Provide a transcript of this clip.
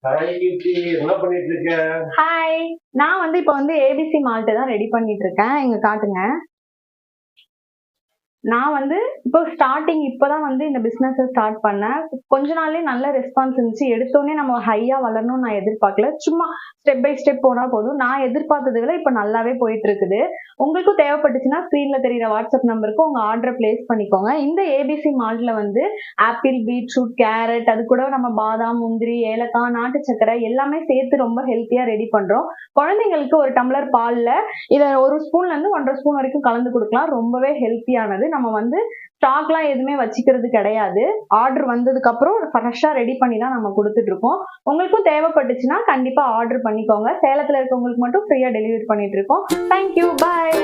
என்ன பண்ணிட்டு இருக்க? ஹாய், நான் வந்து இப்ப வந்து ஏபிசி மால்ட் தான் ரெடி பண்ணிட்டு இருக்கேன். இங்க காட்டுங்க. நான் வந்து இப்போ ஸ்டார்டிங் இப்பதான் வந்து இந்த பிசினஸ் ஸ்டார்ட் பண்ணேன். கொஞ்ச நாள்லயே நல்ல ரெஸ்பான்ஸ் இருந்துச்சு. எடுத்தோடனே நம்ம ஹையா வளரணும்னு நான் எதிர்பார்க்கல. சும்மா ஸ்டெப் பை ஸ்டெப் போனா போதும். நான் எதிர்பார்த்ததை விட இப்ப நல்லாவே போயிட்டு இருக்குது. உங்களுக்கும் தேவைப்பட்டுச்சுன்னா ஸ்கிரீன்ல தெரியுற வாட்ஸ்அப் நம்பருக்கு உங்க ஆர்டரை பிளேஸ் பண்ணிக்கோங்க. இந்த ஏபிசி மால்ட்ல வந்து ஆப்பிள், பீட்ரூட், கேரட், அது கூட நம்ம பாதாம், முந்திரி, ஏலக்காய், நாட்டு சக்கரை எல்லாமே சேர்த்து ரொம்ப ஹெல்த்தியா ரெடி பண்றோம். குழந்தைங்களுக்கு ஒரு டம்ளர் பால்ல இத 1 ஸ்பூன்ல இருந்து 1.5 ஸ்பூன் வரைக்கும் கலந்து கொடுக்கலாம். ரொம்பவே ஹெல்த்தியானது. நம்ம வந்து ஸ்டாக்லாம் எதுவுமே வச்சுக்கிறது கிடையாது. ஆர்டர் வந்ததுக்கு அப்புறம் ஃப்ரெஷ்ஷா ரெடி பண்ணி தான் நம்ம கொடுத்துட்டு இருக்கோம். உங்களுக்கும் தேவைப்பட்டுச்சுன்னா கண்டிப்பா ஆர்டர் பண்ணிக்கோங்க. சேலத்துல இருக்கவங்களுக்கு மட்டும் ஃப்ரீயா டெலிவரி பண்ணிட்டு இருக்கோம். தேங்க்யூ, பாய்.